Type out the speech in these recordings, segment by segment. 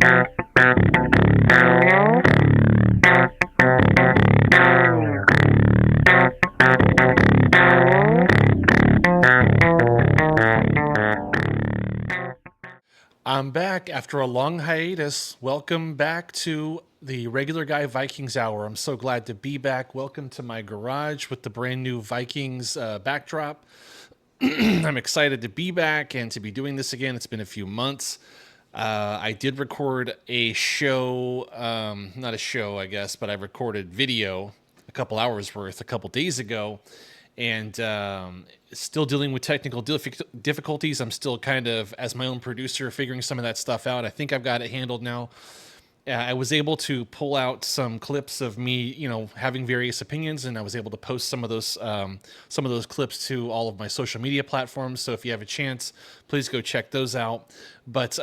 I'm back after a long hiatus. Welcome back to the regular Guy Vikings Hour. I'm so glad to be back. Welcome to my garage with the brand new Vikings backdrop. I'm excited to be back and to be doing this again. It's been a few months. I did record a show, not a show, I guess, but I recorded video a couple hours worth a couple days ago, and still dealing with technical difficulties. I'm still kind of, as my own producer, figuring some of that stuff out. I think I've got it handled now. I was able to pull out some clips of me, having various opinions, and I was able to post some of those clips to all of my social media platforms. So if you have a chance, please go check those out. But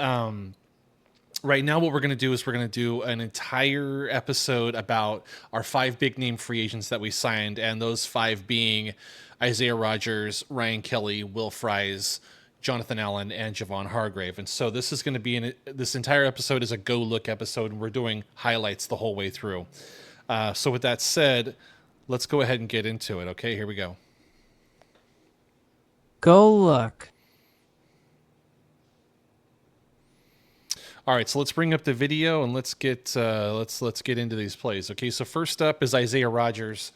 right now, what we're going to do is we're going to do an entire episode about our 5 big name free agents that we signed, and those 5 being Isaiah Rodgers, Ryan Kelly, Will Fries, Jonathan Allen, and Javon Hargrave. And so this is going to be this entire episode is a go look episode, and we're doing highlights the whole way through. So with that said, let's go ahead and get into it. Okay, here we go. Go look. All right, so let's bring up the video and let's get let's get into these plays. Okay, so first up is Isaiah Rodgers,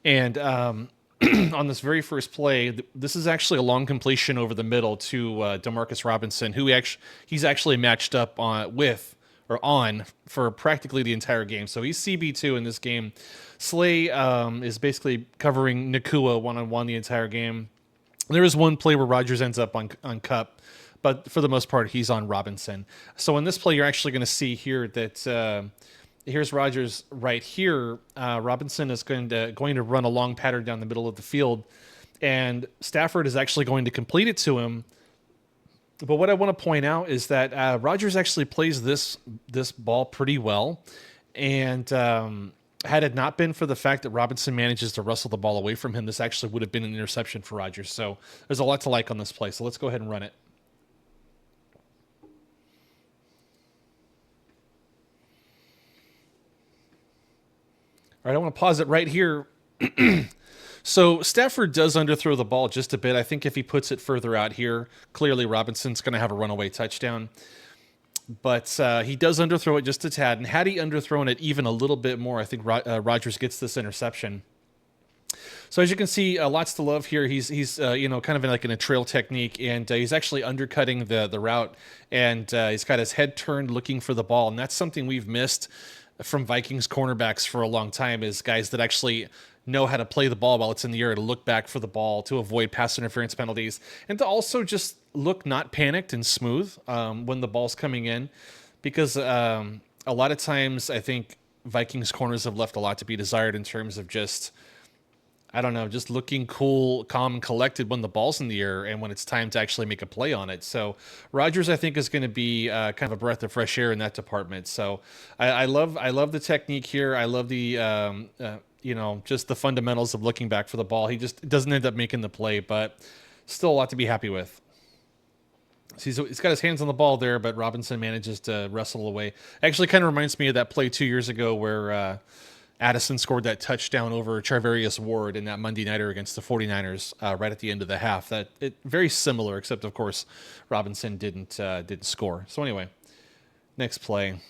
and on this very first play, this is actually a long completion over the middle to Demarcus Robinson, who he's actually matched up on for practically the entire game. So he's CB2 in this game. Slay is basically covering Nakua one-on-one the entire game. There is one play where Rodgers ends up on Cup, but for the most part, he's on Robinson. So in this play, you're actually going to see here that here's Rodgers right here. Robinson is going to run a long pattern down the middle of the field, and Stafford is actually going to complete it to him. But what I want to point out is that Rodgers actually plays this ball pretty well, and had it not been for the fact that Robinson manages to wrestle the ball away from him, this actually would have been an interception for Rodgers. So there's a lot to like on this play. So let's go ahead and run it. All right, I want to pause it right here. So Stafford does underthrow the ball just a bit. I think if he puts it further out here, clearly Robinson's going to have a runaway touchdown. But he does underthrow it just a tad. And had he underthrown it even a little bit more, I think Rodgers gets this interception. So as you can see, lots to love here. He's kind of in a trail technique, and he's actually undercutting the route, and he's got his head turned looking for the ball. And that's something we've missed from Vikings cornerbacks for a long time, is guys that actually know how to play the ball while it's in the air, to look back for the ball, to avoid pass interference penalties, and to also just look not panicked and smooth when the ball's coming in. Because a lot of times I think Vikings corners have left a lot to be desired in terms of just looking cool, calm, and collected when the ball's in the air and when it's time to actually make a play on it. So Rodgers, I think, is going to be kind of a breath of fresh air in that department. So I love the technique here. I love the just the fundamentals of looking back for the ball. He just doesn't end up making the play, but still a lot to be happy with. So he's got his hands on the ball there, but Robinson manages to wrestle away. Actually kind of reminds me of that play 2 years ago where Addison scored that touchdown over Charvarius Ward in that Monday nighter against the 49ers right at the end of the half. Very similar, except of course Robinson didn't score. So anyway, next play.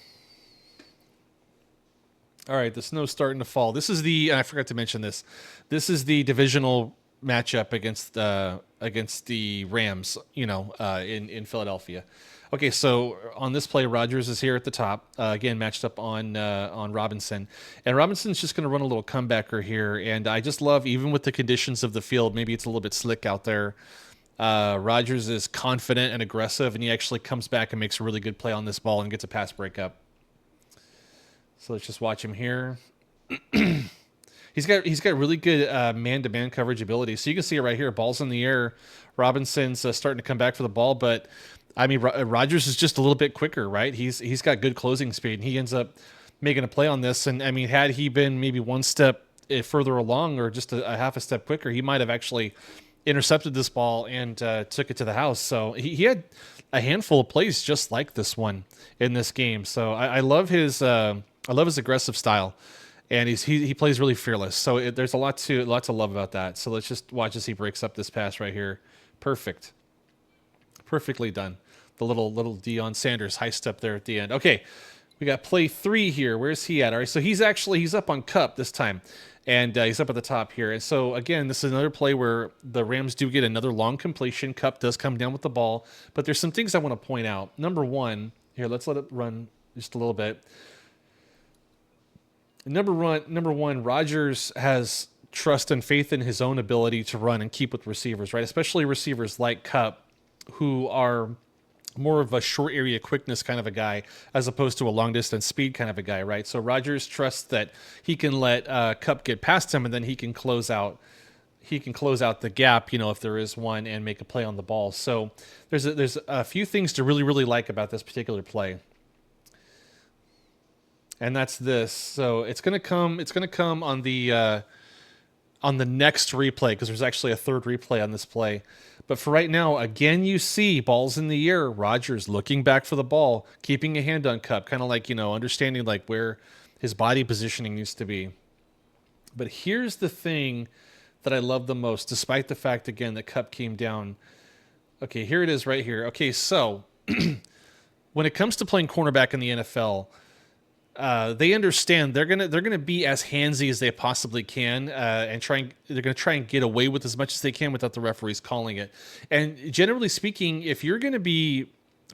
All right, the snow's starting to fall. This is I forgot to mention this. This is the divisional matchup against the Rams, in Philadelphia. Okay, so on this play, Rodgers is here at the top, again matched up on Robinson, and Robinson's just going to run a little comebacker here. And I just love, even with the conditions of the field, maybe it's a little bit slick out there, Rodgers is confident and aggressive, and he actually comes back and makes a really good play on this ball and gets a pass breakup. So let's just watch him here. He's got really good man-to-man coverage ability. So you can see it right here. Ball's in the air. Robinson's starting to come back for the ball, but I mean, Rodgers is just a little bit quicker, right? He's got good closing speed, and he ends up making a play on this. And I mean, had he been maybe one step further along or just a half a step quicker, he might have actually intercepted this ball and took it to the house. So he had a handful of plays just like this one in this game. So I love his aggressive style, and he plays really fearless. So there's a lot to love about that. So let's just watch as he breaks up this pass right here. Perfectly done. The little Deion Sanders high step there at the end. Okay, we got play 3 here. Where's he at? All right, so he's up on Kupp this time. And he's up at the top here. And so, again, this is another play where the Rams do get another long completion. Kupp does come down with the ball. But there's some things I want to point out. Number one, here, let's let it run just a little bit. Number one, Rodgers has trust and faith in his own ability to run and keep with receivers, right? Especially receivers like Kupp, who are more of a short area quickness kind of a guy as opposed to a long distance speed kind of a guy, right? So Rodgers trusts that he can let Kupp get past him, and then he can close out the gap, if there is one, and make a play on the ball. So there's a few things to really like about this particular play. And that's this. So it's gonna come on the next replay, because there's actually a third replay on this play. But for right now, again, you see balls in the air. Rodgers looking back for the ball, keeping a hand on Kupp, kind of like, understanding like where his body positioning needs to be. But here's the thing that I love the most, despite the fact, again, that Kupp came down. Okay, here it is right here. Okay, so when it comes to playing cornerback in the NFL, they understand they're gonna be as handsy as they possibly can, and they're gonna try and get away with as much as they can without the referees calling it. And generally speaking, if you're gonna be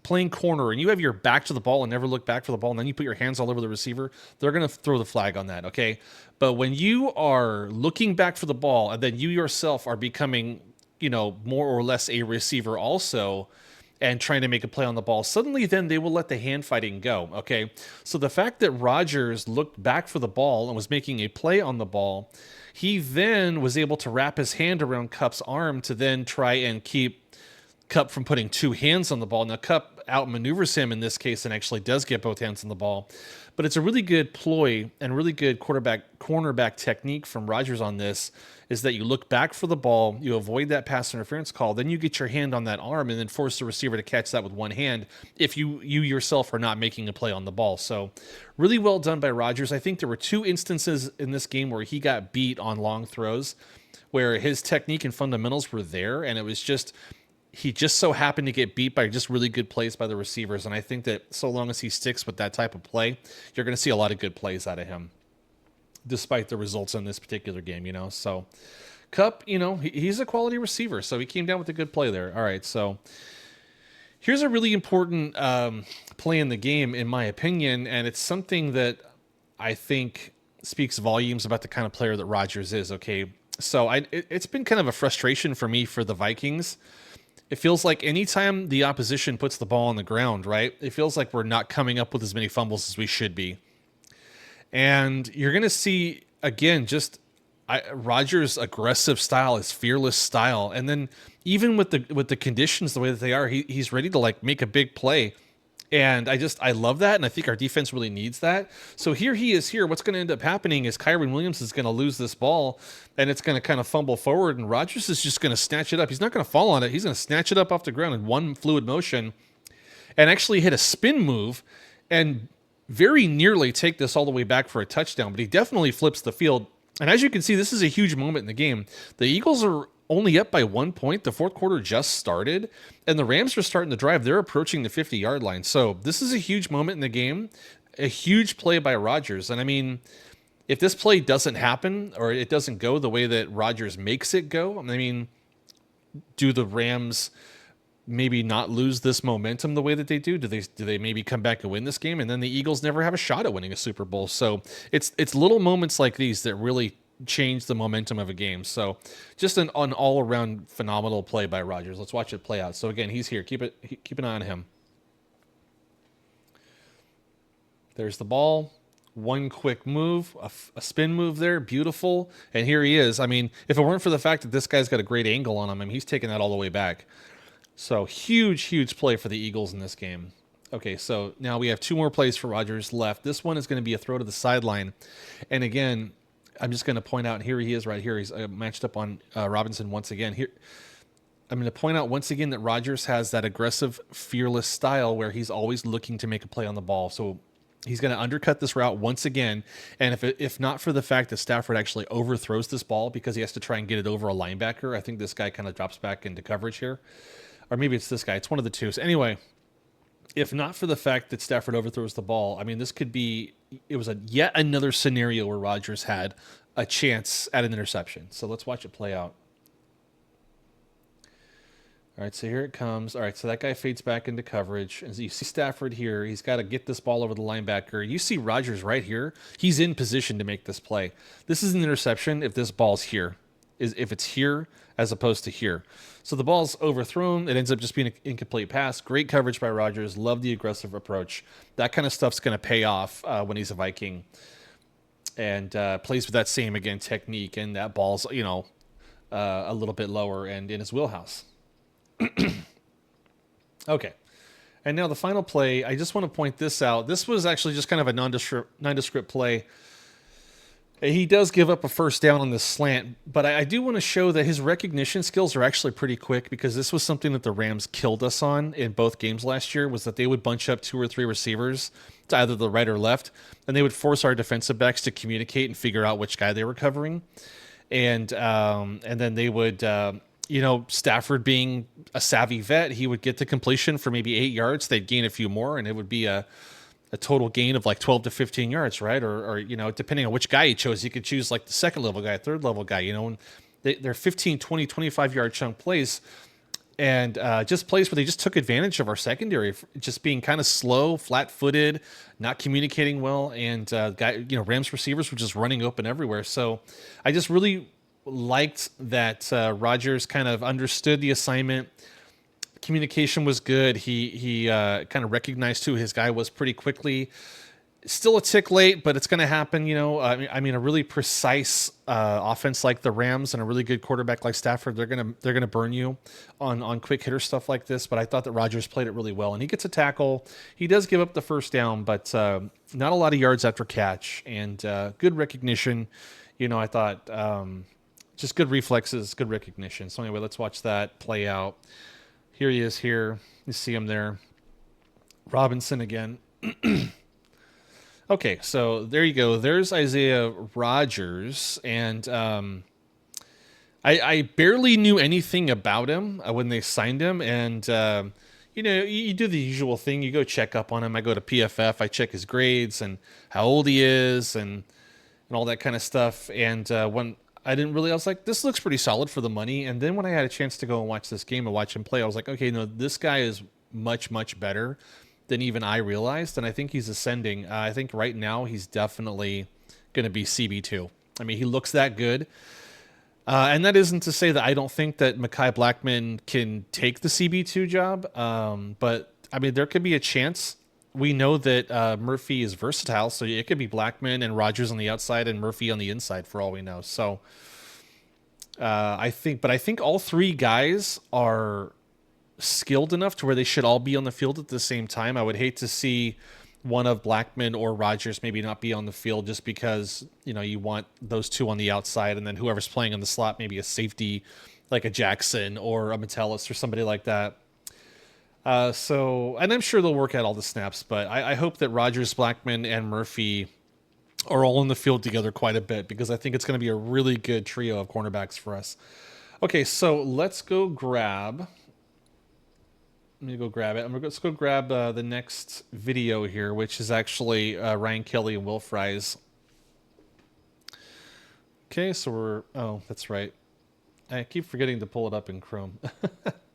playing corner and you have your back to the ball and never look back for the ball, and then you put your hands all over the receiver, they're gonna throw the flag on that. Okay, but when you are looking back for the ball and then you yourself are becoming, more or less a receiver also, and trying to make a play on the ball, suddenly then they will let the hand fighting go, okay? So the fact that Rodgers looked back for the ball and was making a play on the ball, he then was able to wrap his hand around Kupp's arm to then try and keep Kupp from putting two hands on the ball. Now, Kupp outmaneuvers him in this case and actually does get both hands on the ball. But it's a really good ploy and really good cornerback technique from Rodgers on this, is that you look back for the ball, you avoid that pass interference call, then you get your hand on that arm and then force the receiver to catch that with one hand if you yourself are not making a play on the ball. So really well done by Rodgers. I think there were 2 instances in this game where he got beat on long throws, where his technique and fundamentals were there, and it was just he just so happened to get beat by just really good plays by the receivers. And I think that so long as he sticks with that type of play, you're going to see a lot of good plays out of him, despite the results in this particular game, So Kupp, he's a quality receiver, so he came down with a good play there. All right, so here's a really important play in the game, in my opinion, and it's something that I think speaks volumes about the kind of player that Rodgers is, okay? So it's been kind of a frustration for me for the Vikings. It feels like anytime the opposition puts the ball on the ground, right, it feels like we're not coming up with as many fumbles as we should be. And you're going to see, again, Rodgers' aggressive style, his fearless style. And then even with the conditions the way that they are, he's ready to make a big play. And I love that, and I think our defense really needs that. So here he is here. What's going to end up happening is Kyren Williams is going to lose this ball, and it's going to kind of fumble forward, and Rodgers is just going to snatch it up. He's not going to fall on it. He's going to snatch it up off the ground in one fluid motion and actually hit a spin move and very nearly take this all the way back for a touchdown, but he definitely flips the field. And as you can see, this is a huge moment in the game. The Eagles are only up by 1 point. The fourth quarter just started, and the Rams are starting to drive. They're approaching the 50-yard line. So this is a huge moment in the game, a huge play by Rodgers. And I mean, if this play doesn't happen or it doesn't go the way that Rodgers makes it go, I mean, do the Rams maybe not lose this momentum the way that they do? Do they maybe come back and win this game? And then the Eagles never have a shot at winning a Super Bowl. So it's little moments like these that really change the momentum of a game. So just an all-around phenomenal play by Rodgers. Let's watch it play out. So again, he's here. Keep an eye on him. There's the ball. One quick move, a spin move there, beautiful. And here he is. I mean, if it weren't for the fact that this guy's got a great angle on him, he's taking that all the way back. So huge play for the Eagles in this game. Okay, so now we have 2 more plays for Rodgers left. This one is going to be a throw to the sideline. And again, I'm just going to point out, here he is right here. He's matched up on Robinson once again. Here, I'm going to point out once again that Rodgers has that aggressive, fearless style where he's always looking to make a play on the ball. So he's going to undercut this route once again. And if not for the fact that Stafford actually overthrows this ball because he has to try and get it over a linebacker, I think this guy kind of drops back into coverage here. Or maybe it's this guy. It's one of the two. So anyway, if not for the fact that Stafford overthrows the ball, I mean, this could be, it was yet another scenario where Rodgers had a chance at an interception. So let's watch it play out. All right, so here it comes. All right, so that guy fades back into coverage. And so you see Stafford here. He's got to get this ball over the linebacker. You see Rodgers right here. He's in position to make this play. This is an interception if this ball's here, if it's here as opposed to here. So the ball's overthrown. It ends up just being an incomplete pass. Great coverage by Rodgers. Love the aggressive approach. That kind of stuff's going to pay off when he's a Viking. And plays with that same, again, technique. And that ball's, a little bit lower and in his wheelhouse. Okay. And now the final play, I just want to point this out. This was actually just kind of a nondescript play. He does give up a first down on this slant, but I do want to show that his recognition skills are actually pretty quick, because this was something that the Rams killed us on in both games last year, was that they would bunch up 2 or 3 receivers to either the right or left, and they would force our defensive backs to communicate and figure out which guy they were covering. And then they would... Stafford being a savvy vet, he would get the completion for maybe 8 yards. They'd gain a few more, and it would be a total gain of like 12 to 15 yards, right? Or depending on which guy he chose, he could choose like the second level guy, third level guy, and they're 15, 20, 25 yard chunk plays, and just plays where they just took advantage of our secondary, just being kind of slow, flat footed, not communicating well. And Rams receivers were just running open everywhere. So I just really liked that Rodgers kind of understood the assignment. Communication was good. He kind of recognized who his guy was pretty quickly. Still a tick late, but it's going to happen. I mean, a really precise offense like the Rams and a really good quarterback like Stafford, they're gonna burn you on quick hitter stuff like this. But I thought that Rodgers played it really well, and he gets a tackle. He does give up the first down, but not a lot of yards after catch, and good recognition. I thought. Just good reflexes, good recognition. So anyway, let's watch that play out. Here he is here. You see him there. Robinson again. Okay, so there you go. There's Isaiah Rodgers. And I barely knew anything about him when they signed him. And, you do the usual thing. You go check up on him. I go to PFF. I check his grades and how old he is and all that kind of stuff. And when... I was like, this looks pretty solid for the money. And then when I had a chance to go and watch this game and watch him play, I was like, okay, no, this guy is much, much better than even I realized. And I think he's ascending. I think right now he's definitely going to be CB2. I mean, he looks that good. And that isn't to say that I don't think that Mekhi Blackmon can take the CB2 job. But, I mean, there could be a chance. We know that Murphy is versatile, so it could be Blackmon and Rodgers on the outside and Murphy on the inside for all we know. So I think all 3 guys are skilled enough to where they should all be on the field at the same time. I would hate to see one of Blackmon or Rodgers maybe not be on the field just because, you want those 2 on the outside, and then whoever's playing in the slot, maybe a safety like a Jackson or a Metellus or somebody like that. And I'm sure they'll work out all the snaps, but I hope that Rodgers, Blackmon, and Murphy are all in the field together quite a bit, because I think it's going to be a really good trio of cornerbacks for us. Okay, so let's go grab... Let me go grab it. Let's go grab the next video here, which is actually Ryan Kelly and Will Fries. Okay, so oh, that's right. I keep forgetting to pull it up in Chrome.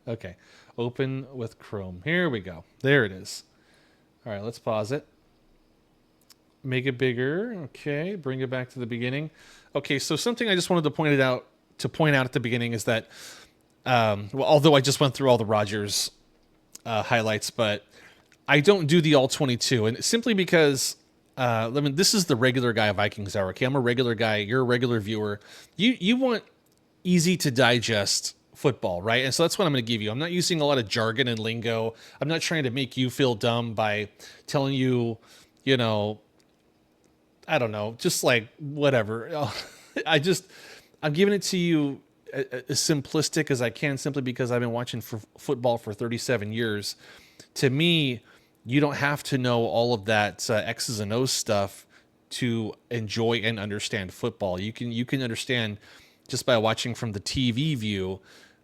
Okay, open with Chrome. Here we go. There it is. All right, let's pause it. Make it bigger. Okay, bring it back to the beginning. Okay, so something I just wanted to point out at the beginning is that, although I just went through all the Rodgers highlights, but I don't do the all 22, and simply because this is the regular guy Vikings Hour. Okay, I'm a regular guy. You're a regular viewer. You want easy to digest football, right? And so that's what I'm going to give you. I'm not using a lot of jargon and lingo. I'm not trying to make you feel dumb by telling you, I don't know, just like whatever. I just, I'm giving it to you as simplistic as I can, simply because I've been watching football for 37 years. To me, you don't have to know all of that X's and O's stuff to enjoy and understand football. You can understand just by watching from the TV view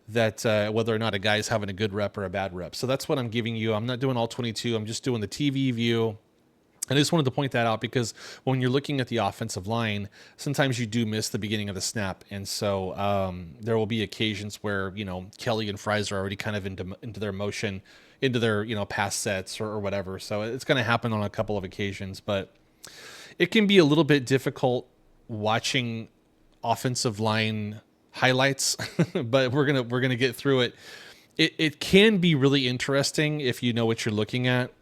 that whether or not a guy's having a good rep or a bad rep. So that's what I'm giving you. I'm not doing all 22. I'm just doing the TV view. And I just wanted to point that out because when you're looking at the offensive line, sometimes you do miss the beginning of the snap. And so there will be occasions where, Kelly and Fries are already kind of into their motion, into their, pass sets or whatever. So it's going to happen on a couple of occasions, but it can be a little bit difficult watching offensive line highlights, but we're gonna get through it. It can be really interesting if you know what you're looking at.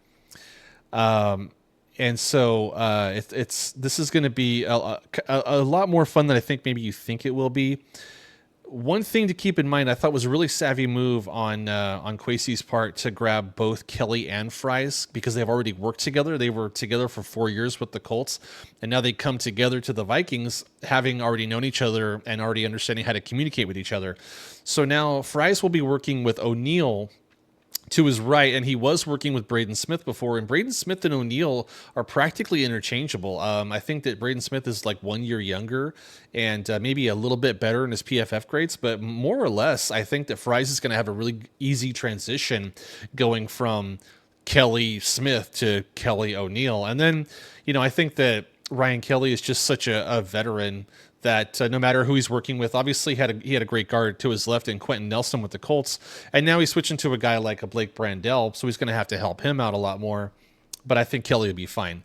And so this is going to be a lot more fun than I think maybe you think it will be. One thing to keep in mind, I thought was a really savvy move on Kwesi's part to grab both Kelly and Fries because they've already worked together. They were together for 4 years with the Colts, and now they come together to the Vikings, having already known each other and already understanding how to communicate with each other. So now Fries will be working with O'Neal to his right, and he was working with Braden Smith before, and Braden Smith and O'Neal are practically interchangeable. I think that Braden Smith is like 1 year younger and maybe a little bit better in his PFF grades, but more or less, I think that Fries is going to have a really easy transition going from Kelly Smith to Kelly O'Neal. And then, I think that Ryan Kelly is just such a veteran that no matter who he's working with, obviously he had a great guard to his left in Quentin Nelson with the Colts, and now he's switching to a guy like a Blake Brandel, so he's going to have to help him out a lot more, but I think Kelly will be fine.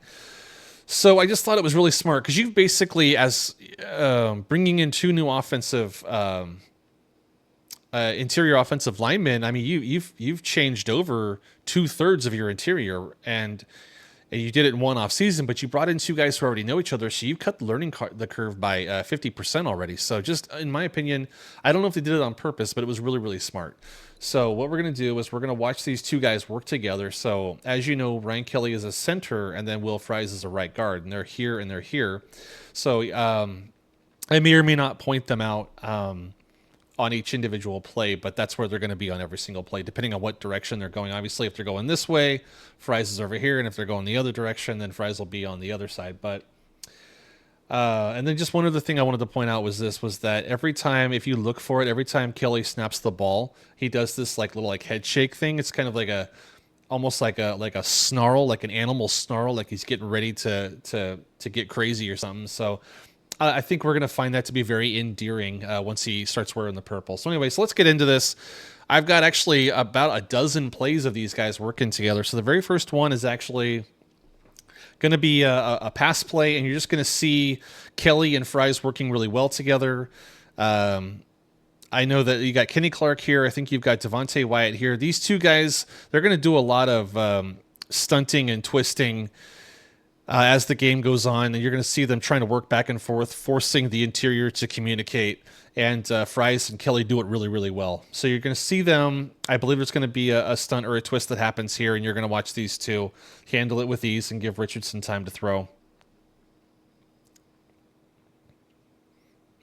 So I just thought it was really smart because you've basically, as bringing in two new interior offensive linemen, I mean, you've changed over 2/3 of your interior, and you did it in one off season, but you brought in two guys who already know each other, so you cut the learning the curve by 50% already. So just in my opinion, I don't know if they did it on purpose, but it was really, really smart. So what we're going to do is we're going to watch these two guys work together. So as you know, Ryan Kelly is a center, and then Will Fries is a right guard, and they're here and they're here. So I may or may not point them out on each individual play, but that's where they're going to be on every single play, depending on what direction they're going. Obviously, if they're going this way, Fries is over here, and if they're going the other direction, then Fries will be on the other side. But and then just one other thing I wanted to point out was that every time, if you look for it, every time Kelly snaps the ball, he does this little head shake thing. It's kind of almost like a snarl, like an animal snarl, like he's getting ready to get crazy or something. So I think we're going to find that to be very endearing once he starts wearing the purple. So anyway, so let's get into this. I've got actually about a dozen plays of these guys working together. So the very first one is actually going to be a pass play, and you're just going to see Kelly and Fries working really well together. I know that you got Kenny Clark here. I think you've got Devontae Wyatt here. These two guys, they're going to do a lot of stunting and twisting as the game goes on, and you're going to see them trying to work back and forth, forcing the interior to communicate, and Fries and Kelly do it really, really well. So you're going to see them, I believe there's going to be a stunt or a twist that happens here, and you're going to watch these two handle it with ease and give Richardson time to throw.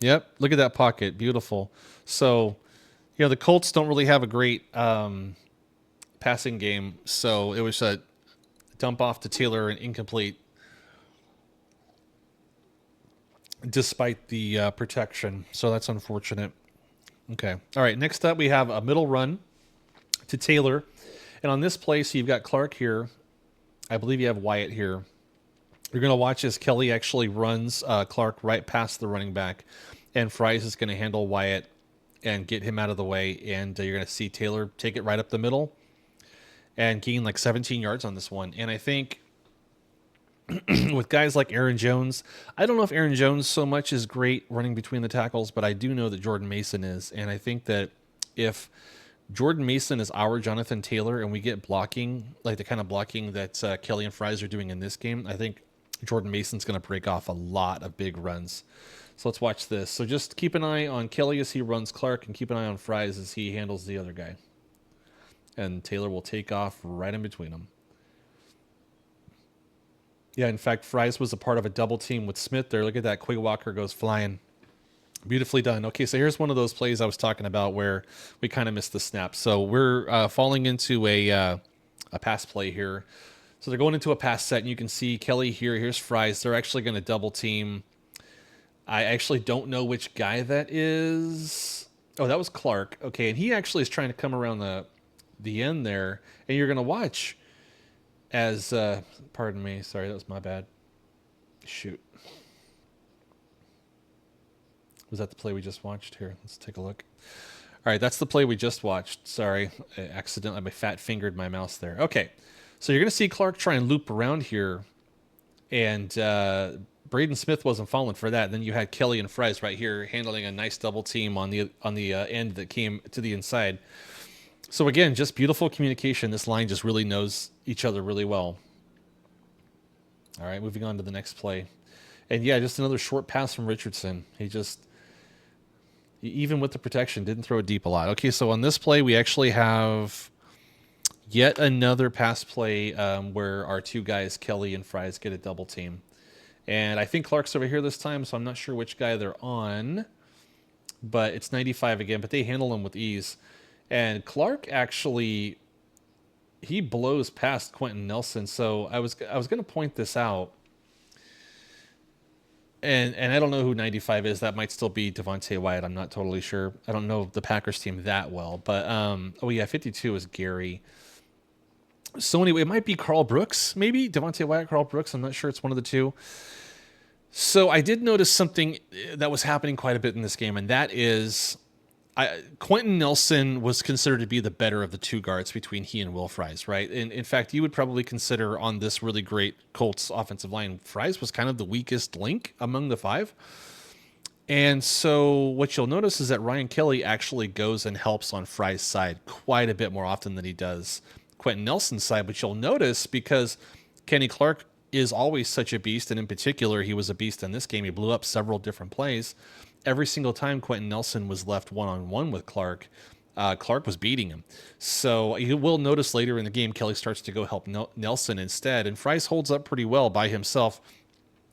Yep, look at that pocket. Beautiful. So, the Colts don't really have a great passing game, so it was a dump off to Taylor and incomplete, despite the protection. So that's unfortunate. Okay. All right. Next up, we have a middle run to Taylor. And on this play, so you've got Clark here. I believe you have Wyatt here. You're going to watch as Kelly actually runs Clark right past the running back. And Fries is going to handle Wyatt and get him out of the way. And you're going to see Taylor take it right up the middle and gain 17 yards on this one. And I think with guys like Aaron Jones, I don't know if Aaron Jones so much is great running between the tackles, but I do know that Jordan Mason is. And I think that if Jordan Mason is our Jonathan Taylor and we get blocking, like the kind of blocking that Kelly and Fries are doing in this game, I think Jordan Mason's going to break off a lot of big runs. So let's watch this. So just keep an eye on Kelly as he runs Clark, and keep an eye on Fries as he handles the other guy. And Taylor will take off right in between them. Yeah, in fact, Fries was a part of a double team with Smith there. Look at that. Quay Walker goes flying. Beautifully done. Okay, so here's one of those plays I was talking about where we kind of missed the snap. So we're falling into a pass play here. So they're going into a pass set, and you can see Kelly here. Here's Fries. They're actually going to double team. I actually don't know which guy that is. Oh, that was Clark. Okay, and he actually is trying to come around the end there, and you're going to watch as pardon me, sorry, that was my bad. Shoot. Was that the play we just watched? Here, let's take a look. All right, that's the play we just watched. Sorry, I accidentally, my fat fingered my mouse there. Okay, so you're going to see Clark try and loop around here, and Braden Smith wasn't falling for that. And then you had Kelly and Fries right here handling a nice double team on the end that came to the inside. So again, just beautiful communication. This line just really knows each other really well. All right, moving on to the next play. And yeah, just another short pass from Richardson. He just, even with the protection, didn't throw it deep a lot. Okay, so on this play, we actually have yet another pass play where our two guys, Kelly and Fries, get a double team. And I think Clark's over here this time, so I'm not sure which guy they're on. But it's 95 again, but they handle him with ease. And Clark actually, he blows past Quentin Nelson. So I was going to point this out. And I don't know who 95 is. That might still be Devontae Wyatt. I'm not totally sure. I don't know the Packers team that well. But, oh yeah, 52 is Gary. So anyway, it might be Carl Brooks, maybe. Devontae Wyatt, Carl Brooks. I'm not sure. It's one of the two. So I did notice something that was happening quite a bit in this game, and that is Quentin Nelson was considered to be the better of the two guards between he and Will Fries, right? And in fact, you would probably consider on this really great Colts offensive line, Fries was kind of the weakest link among the five. And so what you'll notice is that Ryan Kelly actually goes and helps on Fries' side quite a bit more often than he does Quentin Nelson's side. But you'll notice because Kenny Clark is always such a beast, and in particular, he was a beast in this game. He blew up several different plays. Every single time Quentin Nelson was left one-on-one with Clark, Clark was beating him. So you will notice later in the game, Kelly starts to go help Nelson instead, and Fries holds up pretty well by himself.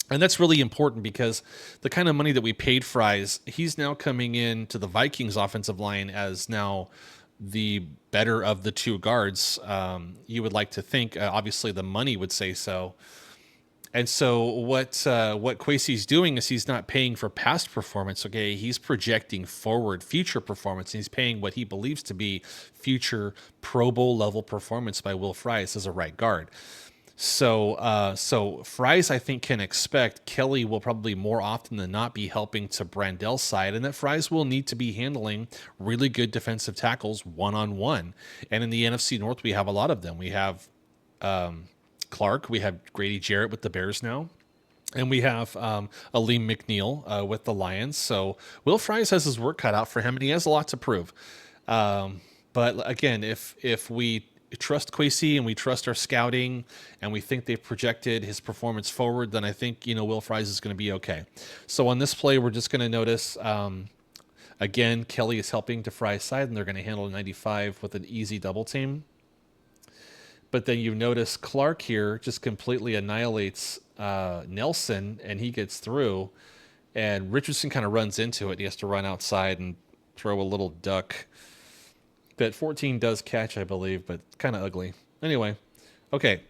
And that's really important because the kind of money that we paid Fries, he's now coming in to the Vikings offensive line as now the better of the two guards. You would like to think, obviously the money would say so. And so what Kwesi's doing is he's not paying for past performance, okay? He's projecting forward future performance. And he's paying what he believes to be future Pro Bowl level performance by Will Fries as a right guard. So Fries, I think, can expect Kelly will probably more often than not be helping to Brandel's side, and that Fries will need to be handling really good defensive tackles one-on-one. And in the NFC North, we have a lot of them. We have Clark, we have Grady Jarrett with the Bears now, and we have Aleem McNeil with the Lions. So Will Fries has his work cut out for him, and he has a lot to prove. But again, if we trust Kwesi and we trust our scouting and we think they've projected his performance forward, then I think, Will Fries is going to be okay. So on this play, we're just going to notice, again, Kelly is helping to Fries' side, and they're going to handle 95 with an easy double team. But then you notice Clark here just completely annihilates Nelson, and he gets through. And Richardson kind of runs into it. He has to run outside and throw a little duck that 14 does catch, I believe, but kind of ugly. Anyway, okay.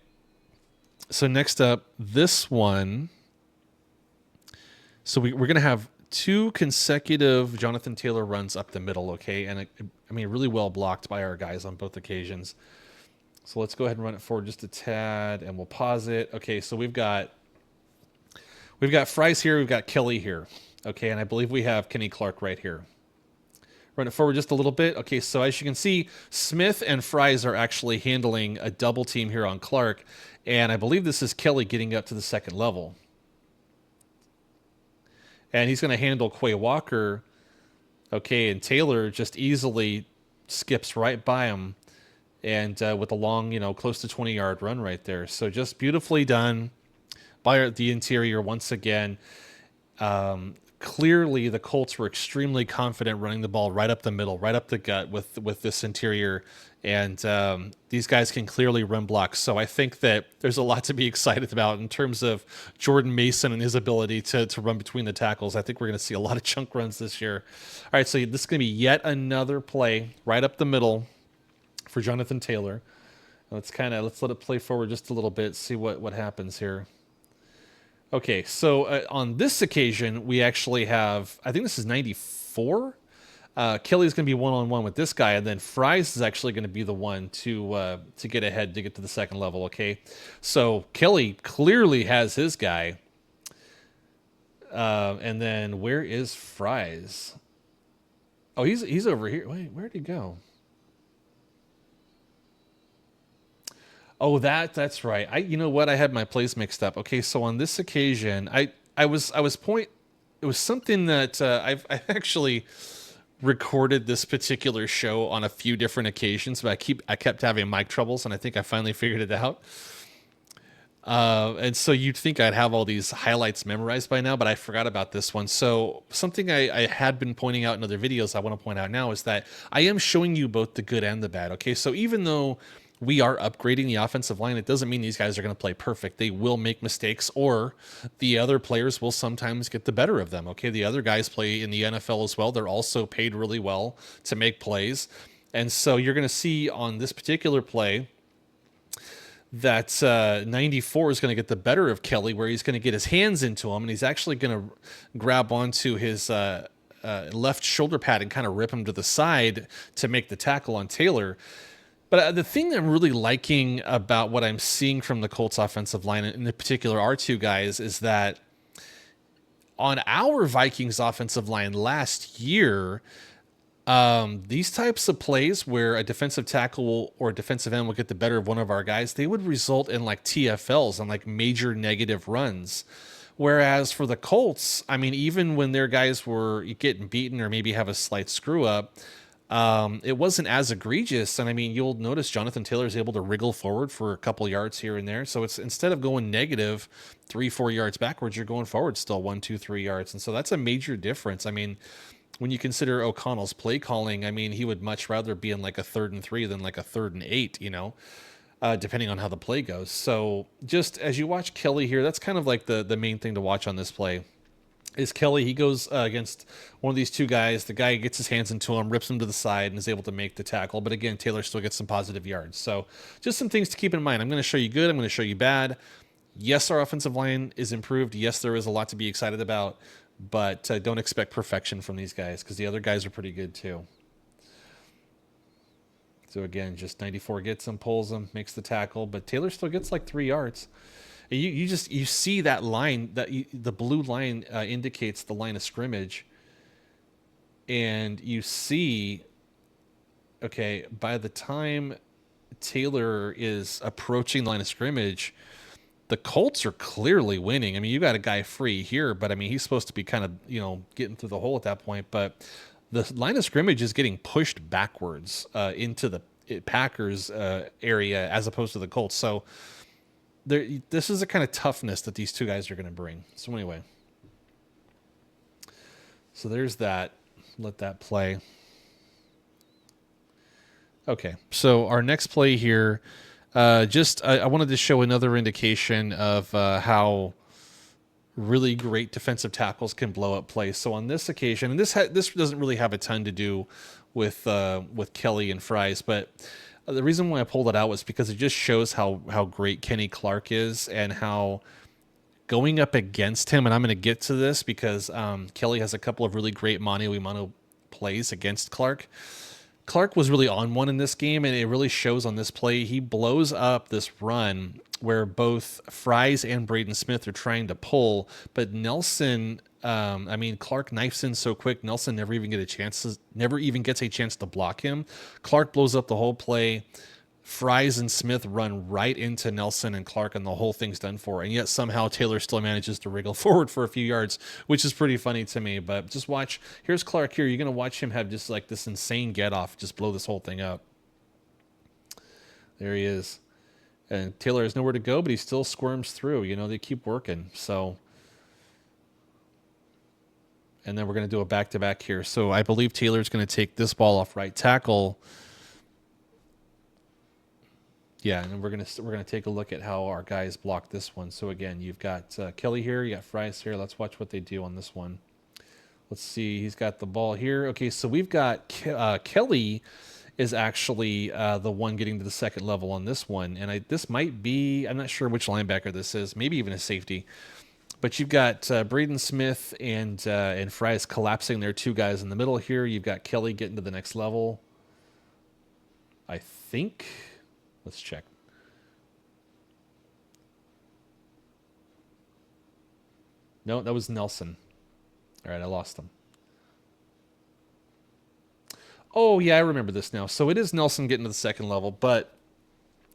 So next up, this one. So we're going to have two consecutive Jonathan Taylor runs up the middle, okay? And really well blocked by our guys on both occasions. So let's go ahead and run it forward just a tad, and we'll pause it. Okay, so we've got Fries here, we've got Kelly here. Okay, and I believe we have Kenny Clark right here. Run it forward just a little bit. Okay, so as you can see, Smith and Fries are actually handling a double team here on Clark, and I believe this is Kelly getting up to the second level. And he's going to handle Quay Walker. Okay, and Taylor just easily skips right by him, and with a long, close to 20-yard run right there. So just beautifully done by the interior once again. clearly the Colts were extremely confident running the ball right up the middle, right up the gut with this interior, and these guys can clearly run blocks. So I think that there's a lot to be excited about in terms of Jordan Mason and his ability to run between the tackles. I think we're going to see a lot of chunk runs this year. All right, so this is going to be yet another play right up the middle for Jonathan Taylor. Let's let it play forward just a little bit, see what happens here. Okay, so on this occasion, we actually have, I think this is 94. Kelly's going to be one-on-one with this guy, and then Fries is actually going to be the one to get ahead, to get to the second level, okay? So Kelly clearly has his guy. And then where is Fries? Oh, he's over here. Wait, where'd he go? Oh, that's right. You know what? I had my plays mixed up. Okay, so on this occasion, I was it was something that I've actually recorded this particular show on a few different occasions, but I kept having mic troubles, and I think I finally figured it out. And so you'd think I'd have all these highlights memorized by now, but I forgot about this one. So something I had been pointing out in other videos I want to point out now is that I am showing you both the good and the bad. Okay, so even though we are upgrading the offensive line, it doesn't mean these guys are going to play perfect. They will make mistakes, or the other players will sometimes get the better of them. Okay, the other guys play in the NFL as well. They're also paid really well to make plays. And so you're going to see on this particular play that 94 is going to get the better of Kelly, where he's going to get his hands into him, and he's actually going to grab onto his left shoulder pad and kind of rip him to the side to make the tackle on Taylor. But the thing I'm really liking about what I'm seeing from the Colts offensive line, in particular our two guys, is that on our Vikings offensive line last year, these types of plays where a defensive tackle or a defensive end will get the better of one of our guys, they would result in like TFLs and like major negative runs. Whereas for the Colts, I mean, even when their guys were getting beaten or maybe have a slight screw up, it wasn't as egregious. And I mean, you'll notice Jonathan Taylor is able to wriggle forward for a couple yards here and there. So it's, instead of going negative 3-4 yards backwards, you're going forward still 1-2-3 yards. And so that's a major difference. I mean, when you consider O'Connell's play calling, I mean, he would much rather be in like a 3rd and 3 than like a 3rd and 8, you know, depending on how the play goes. So just as you watch Kelly here, that's kind of like the main thing to watch on this play. Is Kelly, he goes against one of these two guys. The guy gets his hands into him, rips him to the side, and is able to make the tackle. But again, Taylor still gets some positive yards. So just some things to keep in mind. I'm going to show you good. I'm going to show you bad. Yes, our offensive line is improved. Yes, there is a lot to be excited about. But don't expect perfection from these guys, because the other guys are pretty good too. So again, just 94 gets him, pulls him, makes the tackle. But Taylor still gets like 3 yards. You see that line, the blue line indicates the line of scrimmage, and you see, okay, by the time Taylor is approaching the line of scrimmage, the Colts are clearly winning. I mean, you got a guy free here, but I mean, he's supposed to be kind of, you know, getting through the hole at that point. But the line of scrimmage is getting pushed backwards into the Packers area as opposed to the Colts. So this is the kind of toughness that these two guys are going to bring. So anyway, so there's that. Let that play. Okay, so our next play here, I wanted to show another indication of how really great defensive tackles can blow up plays. So on this occasion, and this doesn't really have a ton to do with Kelly and Fries, but the reason why I pulled it out was because it just shows how great Kenny Clark is, and how going up against him, and I'm going to get to this because Kelly has a couple of really great mano-a-mano plays against Clark. Clark was really on one in this game, and it really shows on this play. He blows up this run where both Fries and Braden Smith are trying to pull, but Nelson, Clark knifes in so quick, Nelson never even gets a chance to block him. Clark blows up the whole play. Fries and Smith run right into Nelson and Clark, and the whole thing's done for. And yet somehow Taylor still manages to wriggle forward for a few yards, which is pretty funny to me. But just watch. Here's Clark here. You're going to watch him have just like this insane get off, just blow this whole thing up. There he is. And Taylor has nowhere to go, but he still squirms through. You know, they keep working. So And then we're going to do a back-to-back here. So I believe Taylor's going to take this ball off right tackle. Yeah, and we're gonna take a look at how our guys block this one. So again, you've got Kelly here, you got Fries here. Let's watch what they do on this one. Let's see. He's got the ball here. Okay, so we've got Kelly is actually the one getting to the second level on this one, and this might be, I'm not sure which linebacker this is, maybe even a safety. But you've got Braden Smith and Fries collapsing their two guys in the middle here. You've got Kelly getting to the next level. I think. Let's check. No, that was Nelson. All right, I lost him. Oh, yeah, I remember this now. So it is Nelson getting to the second level, but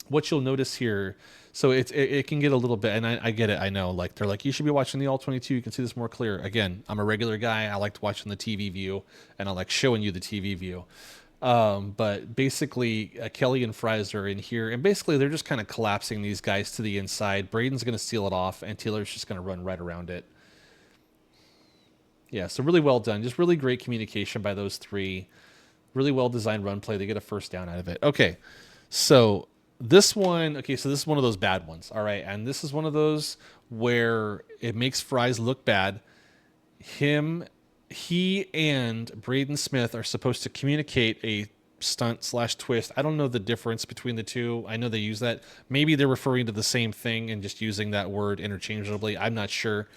what you'll notice here, so it can get a little bit, and I get it, I know, like they're like, you should be watching the All-22, you can see this more clear. Again, I'm a regular guy, I liked watching the TV view, and I like showing you the TV view. But basically, Kelly and Fries are in here, and basically they're just kind of collapsing these guys to the inside. Braden's going to steal it off, and Taylor's just going to run right around it. Yeah, so really well done. Just really great communication by those three. Really well-designed run play. They get a first down out of it. Okay, so this one, so this is one of those bad ones, all right? And this is one of those where it makes Fries look bad. He and Braden Smith are supposed to communicate a stunt/twist. I don't know the difference between the two. I know they use that. Maybe they're referring to the same thing and just using that word interchangeably. I'm not sure.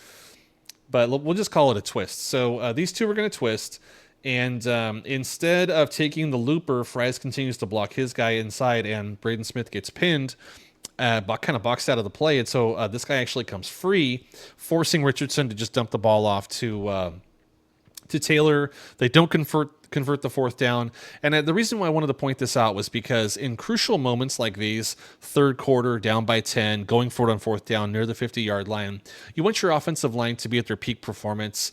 But we'll just call it a twist. So these two are going to twist. And instead of taking the looper, Fries continues to block his guy inside, and Braden Smith gets pinned, kind of boxed out of the play. And so this guy actually comes free, forcing Richardson to just dump the ball off to Taylor. They don't convert the fourth down. And the reason why I wanted to point this out was because in crucial moments like these, third quarter, down by 10, going for it on fourth down near the 50-yard line, you want your offensive line to be at their peak performance,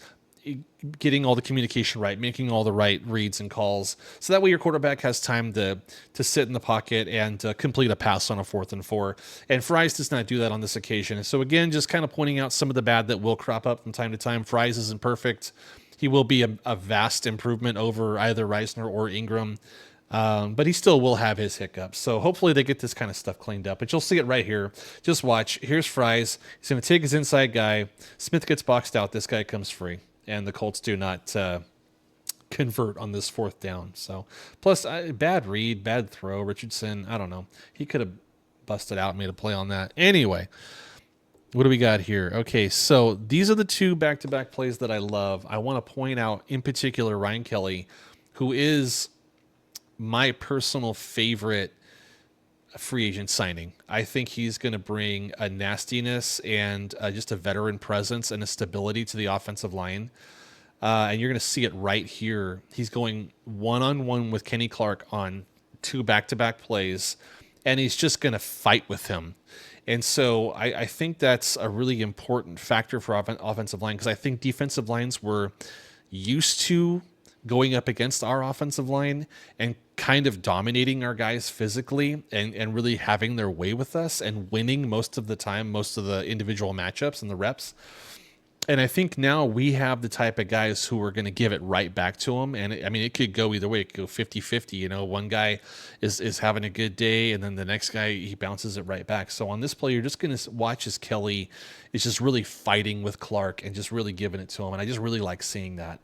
getting all the communication right, making all the right reads and calls, so that way your quarterback has time to sit in the pocket and complete a pass on a 4th and 4. And Fries does not do that on this occasion. So again, just kind of pointing out some of the bad that will crop up from time to time. Fries isn't perfect. He will be a vast improvement over either Reisner or Ingram, but he still will have his hiccups. So hopefully they get this kind of stuff cleaned up. But you'll see it right here. Just watch. Here's Fries. He's going to take his inside guy. Smith gets boxed out. This guy comes free. And the Colts do not convert on this fourth down. So, plus, bad read, bad throw. Richardson, I don't know. He could have busted out and made a play on that. Anyway, what do we got here? Okay, so these are the two back-to-back plays that I love. I want to point out, in particular, Ryan Kelly, who is my personal favorite free agent signing. I think he's going to bring a nastiness and just a veteran presence and a stability to the offensive line. And you're going to see it right here. He's going one-on-one with Kenny Clark on 2 back-to-back plays, and he's just going to fight with him. And so I think that's a really important factor for offensive line, because I think defensive lines were used to going up against our offensive line and kind of dominating our guys physically and really having their way with us and winning most of the time, most of the individual matchups and the reps. And I think now we have the type of guys who are going to give it right back to them. And it could go either way. It could go 50-50. One guy is having a good day, and then the next guy, he bounces it right back. So on this play, you're just going to watch as Kelly is just really fighting with Clark and just really giving it to him. And I just really like seeing that.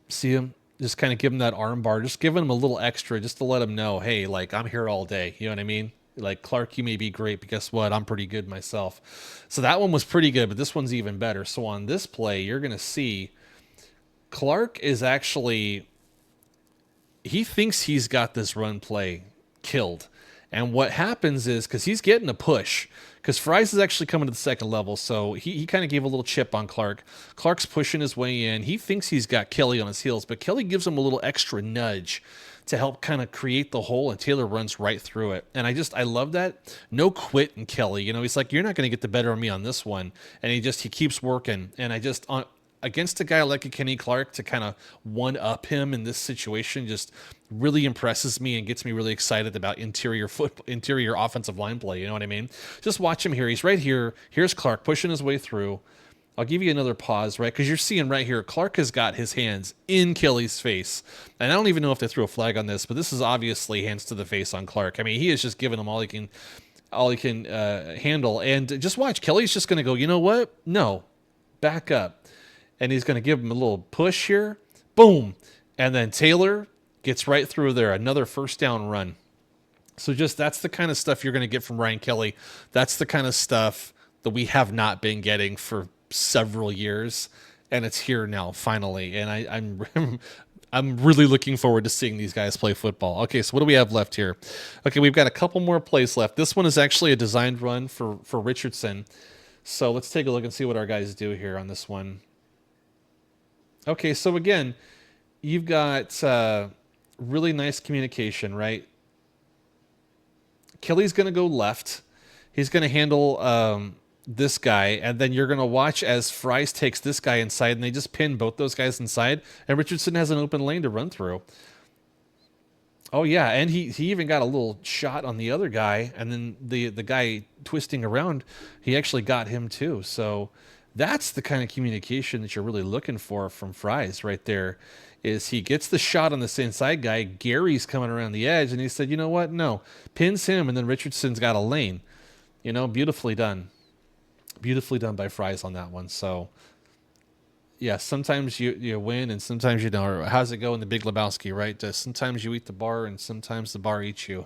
See him? Just kind of give him that arm bar. Just giving him a little extra just to let him know, hey, like, I'm here all day. You know what I mean? Like, Clark, you may be great, but guess what? I'm pretty good myself. So that one was pretty good, but this one's even better. So on this play, you're going to see Clark is actually, he thinks he's got this run play killed. And what happens is, because he's getting a push, because Fries is actually coming to the second level, so he kind of gave a little chip on Clark. Clark's pushing his way in. He thinks he's got Kelly on his heels, but Kelly gives him a little extra nudge to help kind of create the hole, and Taylor runs right through it. And I love that. No quit in Kelly. He's like, you're not going to get the better of me on this one. And he keeps working. And against a guy like a Kenny Clark, to kind of one-up him in this situation just really impresses me and gets me really excited about interior offensive line play. You know what I mean? Just watch him here. He's right here. Here's Clark pushing his way through. I'll give you another pause, right? Because you're seeing right here, Clark has got his hands in Kelly's face. And I don't even know if they threw a flag on this, but this is obviously hands to the face on Clark. I mean, he is just giving him all he can handle. And just watch, Kelly's just going to go, you know what? No, back up. And he's going to give him a little push here. Boom. And then Taylor gets right through there. Another first down run. So just that's the kind of stuff you're going to get from Ryan Kelly. That's the kind of stuff that we have not been getting for several years, and it's here now finally. And I'm really looking forward to seeing these guys play football. Okay, so what do we have left here? Okay, we've got a couple more plays left. This one is actually a designed run for Richardson. So let's take a look and see what our guys do here on this one. Okay, so again, you've got really nice communication, right? Kelly's going to go left. He's going to handle this guy, and then you're going to watch as Fries takes this guy inside, and they just pin both those guys inside, and Richardson has an open lane to run through. Oh, yeah, and he even got a little shot on the other guy, and then the guy twisting around, he actually got him too. So that's the kind of communication that you're really looking for from Fries right there. Is he gets the shot on this inside guy, Gary's coming around the edge, and he said, you know what, no, pins him, and then Richardson's got a lane. You know, beautifully done. Beautifully done by Fries on that one. So, yeah, sometimes you win, and sometimes you don't. Or how's it go in the Big Lebowski, right? Sometimes you eat the bar, and sometimes the bar eats you.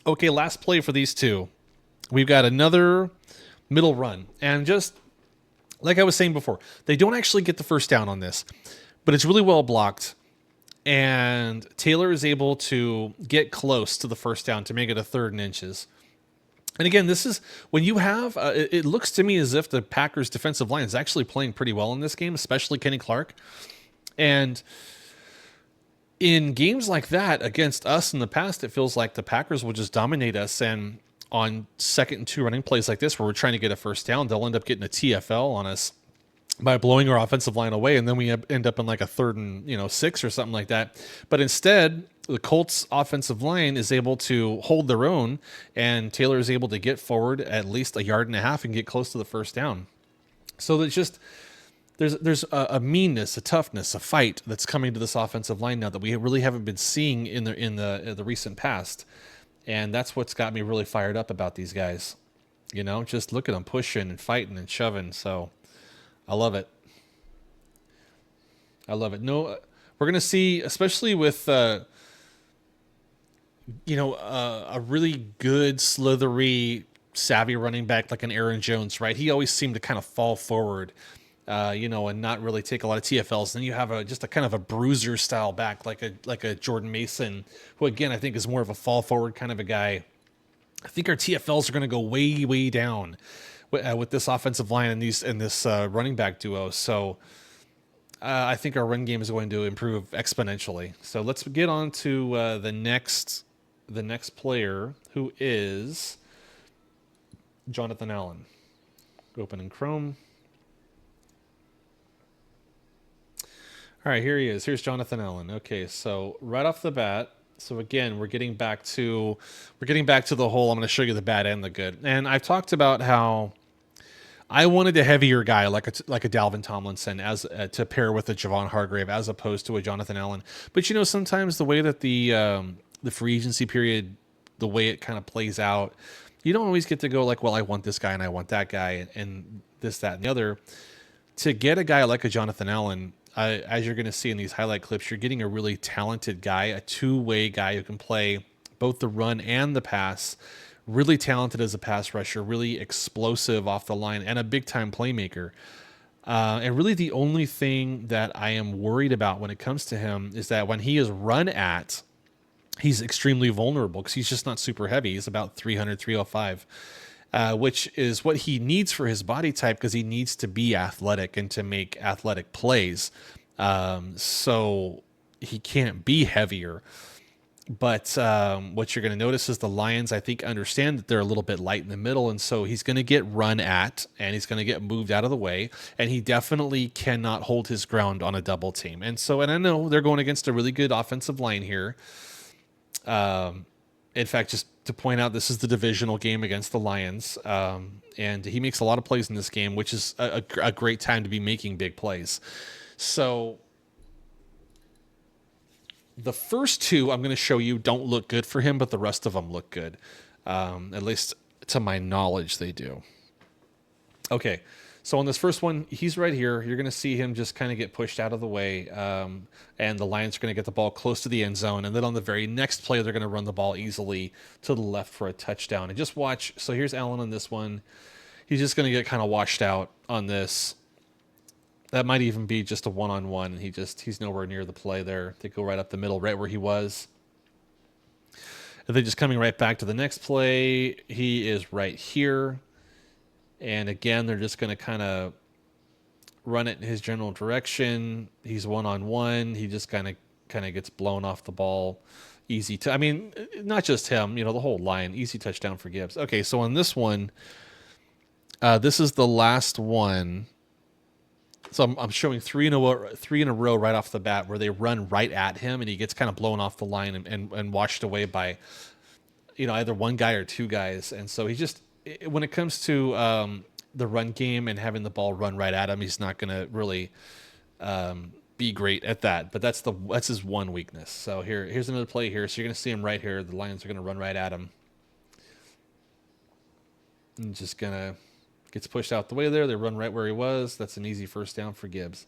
Okay, last play for these two. We've got another middle run, and just like I was saying before, they don't actually get the first down on this, but it's really well blocked. And Taylor is able to get close to the first down to make it a 3rd and inches. And again, this is when you have, it looks to me as if the Packers defensive line is actually playing pretty well in this game, especially Kenny Clark. And in games like that against us in the past, it feels like the Packers will just dominate us. And on 2nd and 2 running plays like this, where we're trying to get a first down, they'll end up getting a TFL on us by blowing our offensive line away, and then we end up in like a 3rd and 6 or something like that. But instead, the Colts offensive line is able to hold their own, and Taylor is able to get forward at least 1.5 yards and get close to the first down. So there's just there's a meanness, a toughness, a fight that's coming to this offensive line now that we really haven't been seeing in the recent past. And that's what's got me really fired up about these guys. You know, just look at them pushing and fighting and shoving. So I love it. I love it. No, we're going to see, especially with, a really good, slithery, savvy running back like an Aaron Jones, right? He always seemed to kind of fall forward, and not really take a lot of TFLs. Then you have just a kind of a bruiser style back, like a Jordan Mason, who again I think is more of a fall forward kind of a guy. I think our TFLs are going to go way, way down with this offensive line and this running back duo. So I think our run game is going to improve exponentially. So let's get on to the next player, who is Jonathan Allen. Open in Chrome. All right, here he is. Here's Jonathan Allen. Okay, so right off the bat, so again, we're getting back to the whole, I'm going to show you the bad and the good. And I've talked about how I wanted a heavier guy like a Dalvin Tomlinson as to pair with a Javon Hargrave as opposed to a Jonathan Allen. But sometimes the way that the free agency period, the way it kind of plays out, you don't always get to go like, well, I want this guy and I want that guy and this, that, and the other. To get a guy like a Jonathan Allen, as you're going to see in these highlight clips, you're getting a really talented guy, a two-way guy who can play both the run and the pass, really talented as a pass rusher, really explosive off the line, and a big-time playmaker. And really the only thing that I am worried about when it comes to him is that when he is run at, he's extremely vulnerable because he's just not super heavy. He's about 300, 305. Which is what he needs for his body type because he needs to be athletic and to make athletic plays. So he can't be heavier. But what you're going to notice is the Lions, I think, understand that they're a little bit light in the middle, and so he's going to get run at, and he's going to get moved out of the way, and he definitely cannot hold his ground on a double team. And I know they're going against a really good offensive line here. In fact, just to point out, this is the divisional game against the Lions, and he makes a lot of plays in this game, which is a great time to be making big plays. So the first two I'm going to show you don't look good for him, but the rest of them look good. At least to my knowledge, they do. Okay, so on this first one, he's right here. You're going to see him just kind of get pushed out of the way, and the Lions are going to get the ball close to the end zone. And then on the very next play, they're going to run the ball easily to the left for a touchdown. And just watch. So here's Allen on this one. He's just going to get kind of washed out on this. That might even be just a one-on-one. He's nowhere near the play there. They go right up the middle, right where he was. And then just coming right back to the next play, he is right here. And again, they're just going to kind of run it in his general direction. He's one-on-one. He just kind of gets blown off the ball. I mean, not just him, the whole line. Easy touchdown for Gibbs. Okay, so on this one, this is the last one. So I'm showing three in a row right off the bat where they run right at him and he gets kind of blown off the line and washed away by, either one guy or two guys. And so when it comes to the run game and having the ball run right at him, he's not going to really be great at that. But that's his one weakness. So here's another play here. So you're going to see him right here. The Lions are going to run right at him. And just going to... Gets pushed out the way there. They run right where he was. That's an easy first down for Gibbs.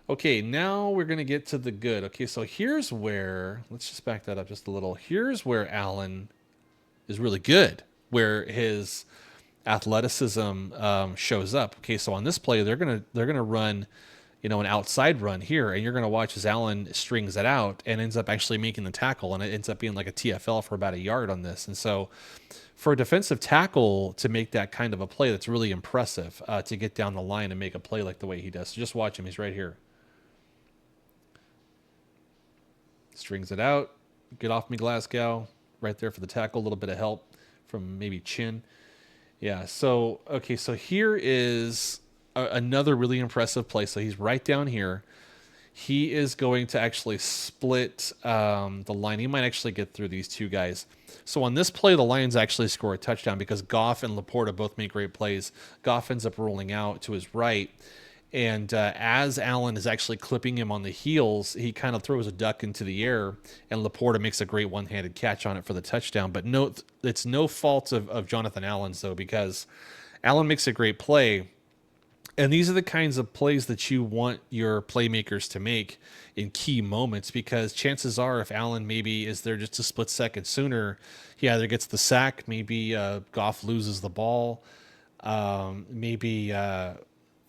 Okay, now we're going to get to the good. Okay, so here's where... Let's just back that up just a little. Here's where Allen is really good, where his athleticism shows up. Okay, so on this play, they're gonna run, an outside run here, and you're going to watch as Allen strings it out and ends up actually making the tackle, and it ends up being like a TFL for about a yard on this. And so for a defensive tackle to make that kind of a play, that's really impressive to get down the line and make a play like the way he does. So just watch him. He's right here. Strings it out. Get off me, Glasgow. Right there for the tackle. A little bit of help from maybe Chin. Yeah, so, okay, so here is another really impressive play. So he's right down here. He is going to actually split the line. He might actually get through these two guys. So on this play, the Lions actually score a touchdown because Goff and Laporta both make great plays. Goff ends up rolling out to his right. And as Allen is actually clipping him on the heels, he kind of throws a duck into the air, and Laporta makes a great one-handed catch on it for the touchdown. But no, it's no fault of Jonathan Allen's, though, because Allen makes a great play. And these are the kinds of plays that you want your playmakers to make in key moments, because chances are if Allen maybe is there just a split second sooner, he either gets the sack, maybe Goff loses the ball, maybe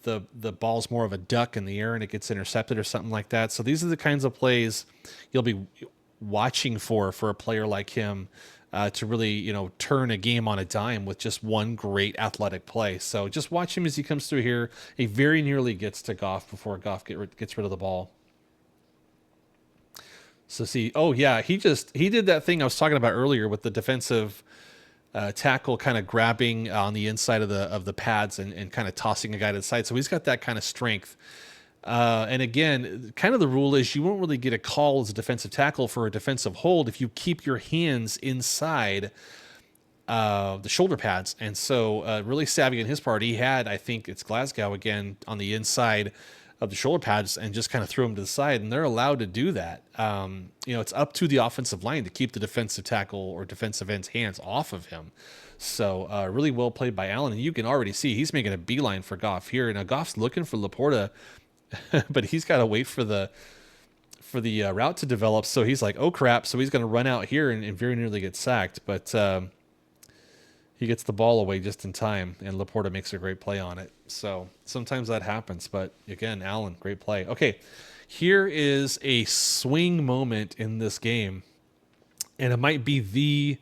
the ball's more of a duck in the air and it gets intercepted or something like that. So these are the kinds of plays you'll be watching for a player like him to really, turn a game on a dime with just one great athletic play. So just watch him as he comes through here. He very nearly gets to Goff before Goff gets rid of the ball. So see, oh yeah, he did that thing I was talking about earlier with the defensive tackle kind of grabbing on the inside of the pads and kind of tossing a guy to the side. So he's got that kind of strength. And again, kind of the rule is you won't really get a call as a defensive tackle for a defensive hold if you keep your hands inside the shoulder pads. And so really savvy on his part. He had, I think it's Glasgow again, on the inside of the shoulder pads and just kind of threw him to the side. And they're allowed to do that. It's up to the offensive line to keep the defensive tackle or defensive end's hands off of him. So really well played by Allen. And you can already see he's making a beeline for Goff here. Now Goff's looking for Laporta, but he's got to wait for the route to develop. So he's like, oh crap. So he's going to run out here and very nearly get sacked. But he gets the ball away just in time, and Laporta makes a great play on it. So sometimes that happens. But again, Allen, great play. Okay, here is a swing moment in this game. And it might be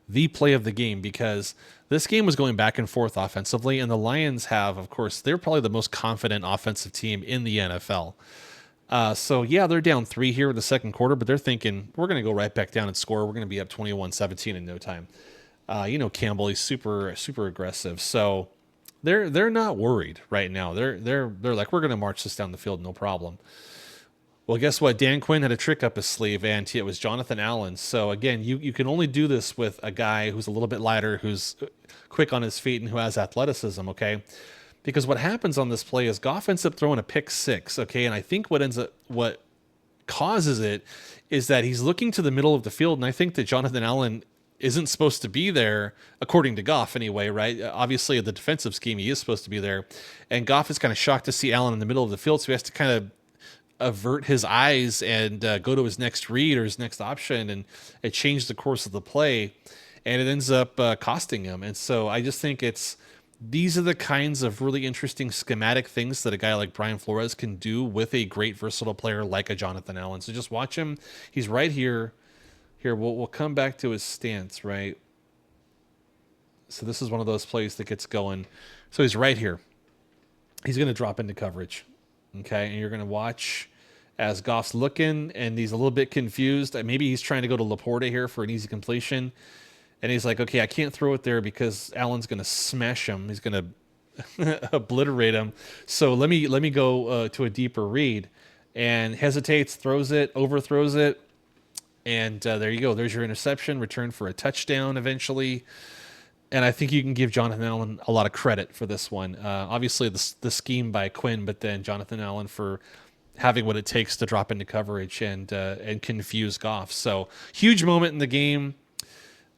the play of the game, because this game was going back and forth offensively, and the Lions have, of course, they're probably the most confident offensive team in the NFL. So yeah, they're down 3 here in the second quarter, but they're thinking we're going to go right back down and score. We're going to be up 21-17 in no time. Campbell, he's super aggressive, so they're not worried right now. They're like, we're going to march this down the field, no problem. Well, guess what? Dan Quinn had a trick up his sleeve, and it was Jonathan Allen. So again, you can only do this with a guy who's a little bit lighter, who's quick on his feet, and who has athleticism. Okay, because what happens on this play is Goff ends up throwing a pick six. Okay, and I think what causes it is that he's looking to the middle of the field, and I think that Jonathan Allen isn't supposed to be there, according to Goff anyway, right? Obviously, the defensive scheme, he is supposed to be there, and Goff is kind of shocked to see Allen in the middle of the field, so he has to kind of avert his eyes and go to his next read or his next option, and it changed the course of the play, and it ends up costing him. And so I just think these are the kinds of really interesting schematic things that a guy like Brian Flores can do with a great versatile player like a Jonathan Allen. So just watch him. He's right here. Here, we'll come back to his stance, right? So this is one of those plays that gets going. So he's right here. He's going to drop into coverage. Okay, and you're going to watch as Goff's looking, and he's a little bit confused. Maybe he's trying to go to Laporta here for an easy completion. And he's like, okay, I can't throw it there because Allen's going to smash him. He's going to obliterate him. So let me go to a deeper read. And hesitates, throws it, overthrows it. And there you go. There's your interception, return for a touchdown eventually. And I think you can give Jonathan Allen a lot of credit for this one. Obviously, the scheme by Quinn, but then Jonathan Allen for having what it takes to drop into coverage and confuse Goff. So huge moment in the game.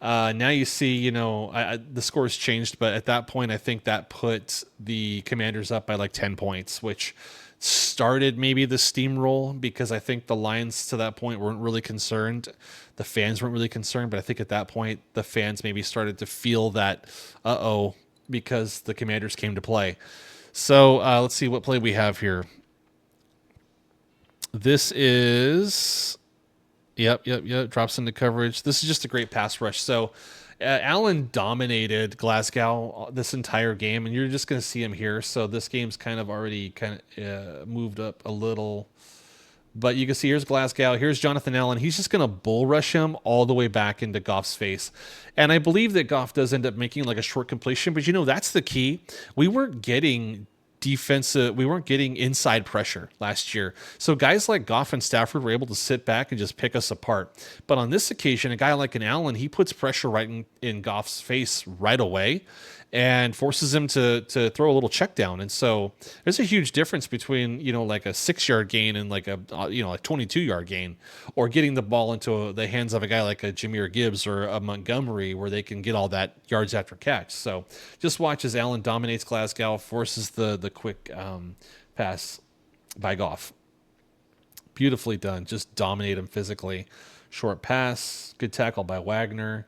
Now you see, the score's changed, but at that point, I think that put the Commanders up by like 10 points, which started maybe the steamroll, because I think the Lions to that point weren't really concerned. The fans weren't really concerned, but I think at that point, the fans maybe started to feel that, because the Commanders came to play. So let's see what play we have here. This is... Yep. Drops into coverage. This is just a great pass rush. So Allen dominated Glasgow this entire game, and you're just going to see him here. So this game's kind of already moved up a little. But you can see here's Glasgow. Here's Jonathan Allen. He's just going to bull rush him all the way back into Goff's face. And I believe that Goff does end up making like a short completion. But, that's the key. We weren't getting inside pressure last year. So guys like Goff and Stafford were able to sit back and just pick us apart. But on this occasion, a guy like an Allen, he puts pressure right in Goff's face right away and forces him to throw a little check down. And so there's a huge difference between, like a 6-yard gain and like a 22-yard gain, or getting the ball into the hands of a guy like a Jahmyr Gibbs or a Montgomery, where they can get all that yards after catch. So just watch as Allen dominates Glasgow, forces the quick pass by Goff. Beautifully done. Just dominate him physically. Short pass. Good tackle by Wagner.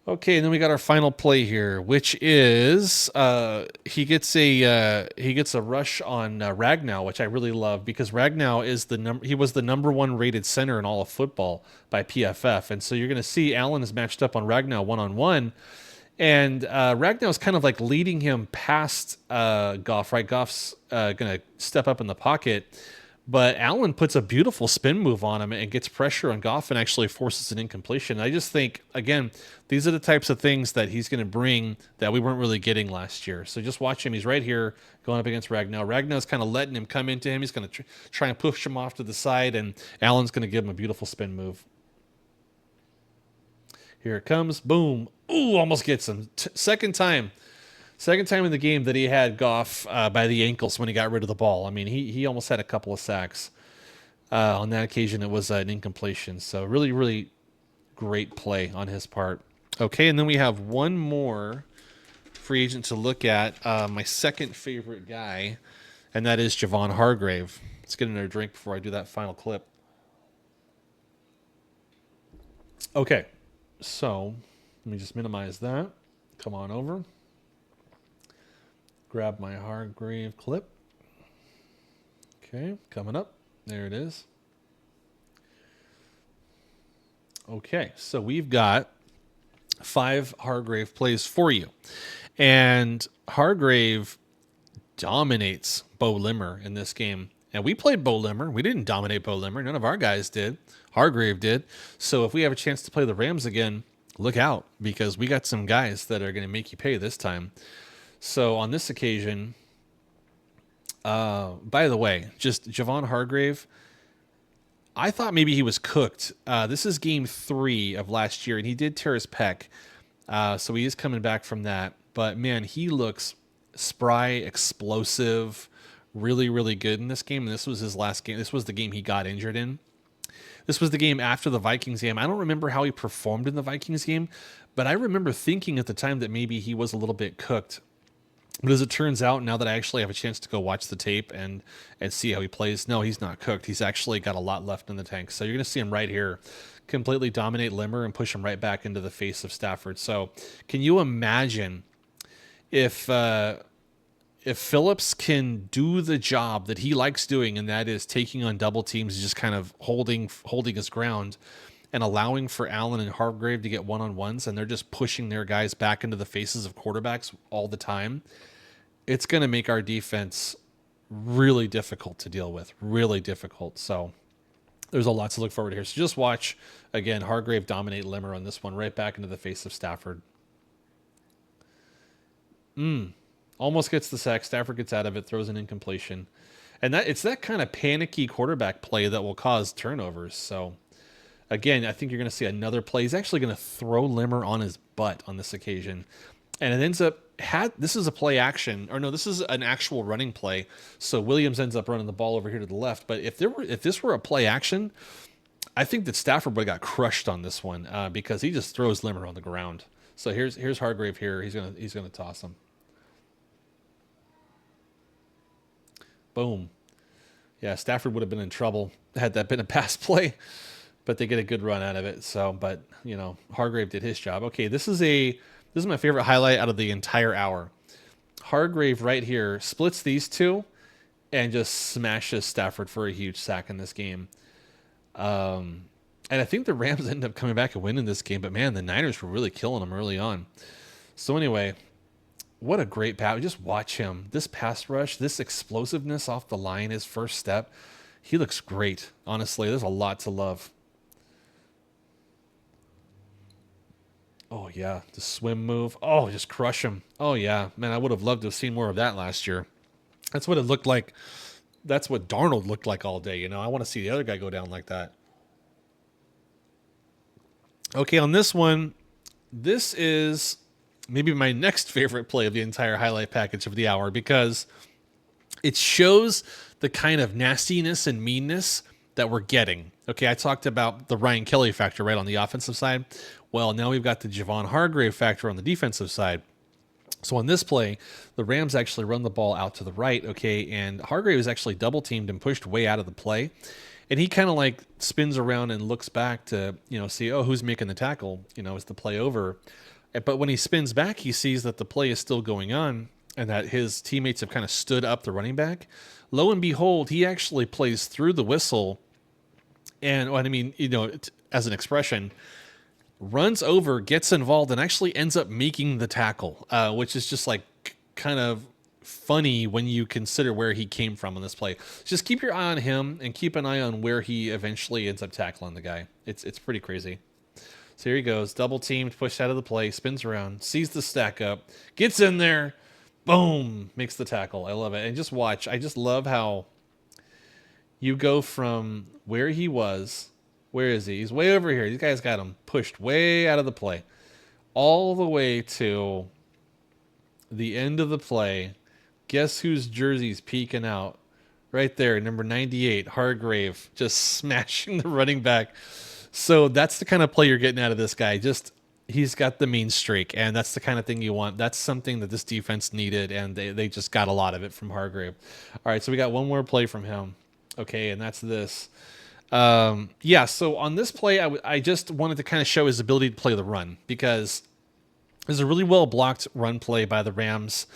Okay, and then we got our final play here, which is he gets a rush on Ragnow, which I really love, because Ragnow is he was the number 1 rated center in all of football by PFF, and so you're going to see Allen is matched up on Ragnow 1-on-1, and Ragnow is kind of like leading him past Goff. Right, Goff's going to step up in the pocket. But Allen puts a beautiful spin move on him and gets pressure on Goff and actually forces an incompletion. I just think, again, these are the types of things that he's going to bring that we weren't really getting last year. So just watch him. He's right here going up against Ragnow. Ragnow's kind of letting him come into him. He's going to try and push him off to the side, and Allen's going to give him a beautiful spin move. Here it comes. Boom. Ooh, almost gets him. Second time in the game that he had Goff by the ankles when he got rid of the ball. I mean, he almost had a couple of sacks. On that occasion, it was an incompletion. So really, really great play on his part. Okay, and then we have one more free agent to look at. My second favorite guy, and that is Javon Hargrave. Let's get another drink before I do that final clip. Okay, so let me just minimize that. Come on over. Grab my Hargrave clip. Okay, coming up. There it is. Okay, so we've got 5 Hargrave plays for you. And Hargrave dominates Bo Limmer in this game. And we played Bo Limmer. We didn't dominate Bo Limmer. None of our guys did. Hargrave did. So if we have a chance to play the Rams again, look out, because we got some guys that are going to make you pay this time. So on this occasion, By the way, just Javon Hargrave, I thought maybe he was cooked. This is game 3 of last year, and he did tear his pec. So he is coming back from that. But man, he looks spry, explosive, really, really good in this game. And this was his last game. This was the game he got injured in. This was the game after the Vikings game. I don't remember how he performed in the Vikings game, but I remember thinking at the time that maybe he was a little bit cooked. But as it turns out, now that I actually have a chance to go watch the tape and see how he plays, no, he's not cooked. He's actually got a lot left in the tank. So you're going to see him right here completely dominate Limmer and push him right back into the face of Stafford. So can you imagine if Phillips can do the job that he likes doing, and that is taking on double teams, just kind of holding his ground and allowing for Allen and Hargrave to get one-on-ones, and they're just pushing their guys back into the faces of quarterbacks all the time, it's going to make our defense really difficult to deal with, really difficult. So there's a lot to look forward to here. So just watch, again, Hargrave dominate Limmer on this one, right back into the face of Stafford. Almost gets the sack. Stafford gets out of it, throws an incompletion. And it's that kind of panicky quarterback play that will cause turnovers. So, again, I think you're going to see another play. He's actually going to throw Limmer on his butt on this occasion. And it ends up, this is a play action, or no, this is an actual running play. So Williams ends up running the ball over here to the left. But if this were a play action, I think that Stafford would have got crushed on this one because he just throws Limmer on the ground. So here's Hargrave here. He's gonna toss him. Boom. Yeah, Stafford would have been in trouble had that been a pass play, but they get a good run out of it. So, but Hargrave did his job. Okay, this is my favorite highlight out of the entire hour. Hargrave right here splits these two and just smashes Stafford for a huge sack in this game. And I think the Rams ended up coming back and winning this game, but man, the Niners were really killing them early on. So anyway, what a great pass. Just watch him. This pass rush, this explosiveness off the line, his first step. He looks great. Honestly, there's a lot to love. Oh, yeah. The swim move. Oh, just crush him. Oh, yeah. Man, I would have loved to have seen more of that last year. That's what it looked like. That's what Darnold looked like all day. I want to see the other guy go down like that. Okay, on this one, this is maybe my next favorite play of the entire highlight package of the hour because it shows the kind of nastiness and meanness that we're getting. Okay, I talked about the Ryan Kelly factor, right, on the offensive side. Well, now we've got the Javon Hargrave factor on the defensive side. So on this play, the Rams actually run the ball out to the right, okay, and Hargrave is actually double teamed and pushed way out of the play. And he kind of like spins around and looks back to, see, oh, who's making the tackle? Is the play over? But when he spins back, he sees that the play is still going on and that his teammates have kind of stood up the running back. Lo and behold, he actually plays through the whistle. And as an expression, runs over, gets involved, and actually ends up making the tackle, which is just like kind of funny when you consider where he came from on this play. Just keep your eye on him and keep an eye on where he eventually ends up tackling the guy. It's pretty crazy. So here he goes, double teamed, pushed out of the play, spins around, sees the stack up, gets in there, boom, makes the tackle. I love it. And just watch. I just love how you go from where he was. Where is he? He's way over here. These guys got him pushed way out of the play, all the way to the end of the play. Guess whose jersey's peeking out? Right there, number 98, Hargrave, just smashing the running back. So that's the kind of play you're getting out of this guy. He's got the mean streak, and that's the kind of thing you want. That's something that this defense needed, and they just got a lot of it from Hargrave. All right, so we got one more play from him. Okay, and that's this. So on this play, I just wanted to kind of show his ability to play the run because there's a really well-blocked run play by the Rams.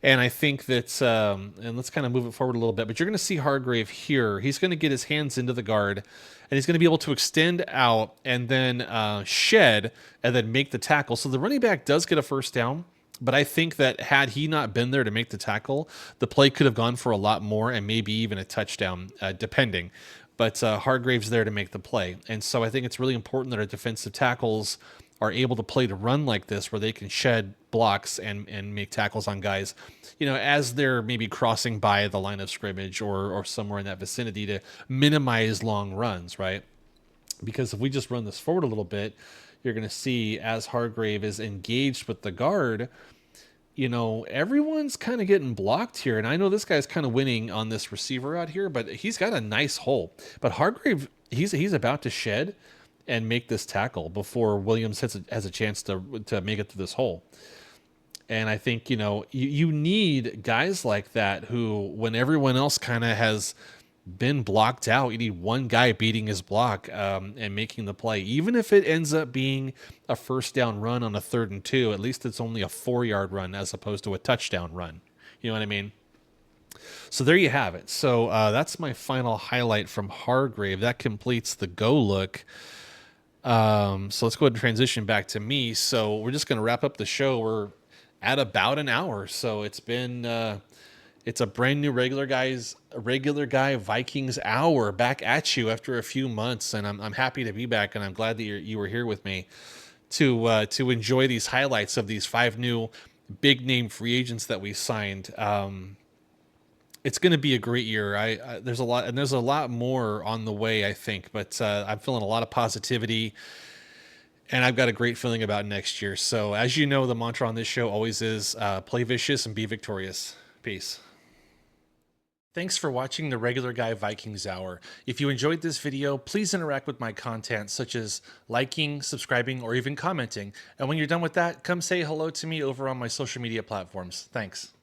And I think that, and let's kind of move it forward a little bit, but you're going to see Hargrave here. He's going to get his hands into the guard, and he's going to be able to extend out and then shed and then make the tackle. So the running back does get a first down, but I think that had he not been there to make the tackle, the play could have gone for a lot more and maybe even a touchdown, depending. But Hargrave's there to make the play. And so I think it's really important that our defensive tackles are able to play to run like this, where they can shed blocks and make tackles on guys, as they're maybe crossing by the line of scrimmage or somewhere in that vicinity, to minimize long runs, right? Because if we just run this forward a little bit, you're going to see as Hargrave is engaged with the guard, everyone's kind of getting blocked here. And I know this guy's kind of winning on this receiver out here, but he's got a nice hole. But Hargrave, he's about to shed and make this tackle before Williams has a chance to make it through this hole. And I think, you need guys like that who, when everyone else kind of has been blocked out, you need one guy beating his block and making the play. Even if it ends up being a first down run on a 3rd and 2, at least it's only a 4-yard run as opposed to a touchdown run. You know what I mean? So there you have it. So that's my final highlight from Hargrave. That completes the go look. So let's go ahead and transition back to me. So we're just going to wrap up the show. We're at about an hour. So it's been... it's a brand new regular Guy Vikings Hour back at you after a few months, and I'm happy to be back, and I'm glad that you were here with me to enjoy these highlights of these 5 new big name free agents that we signed. It's going to be a great year. There's a lot more on the way, I think, but I'm feeling a lot of positivity, and I've got a great feeling about next year. So as you know, the mantra on this show always is play vicious and be victorious. Peace. Thanks for watching the Regular Guy Vikings Hour. If you enjoyed this video, please interact with my content, such as liking, subscribing, or even commenting. And when you're done with that, come say hello to me over on my social media platforms. Thanks.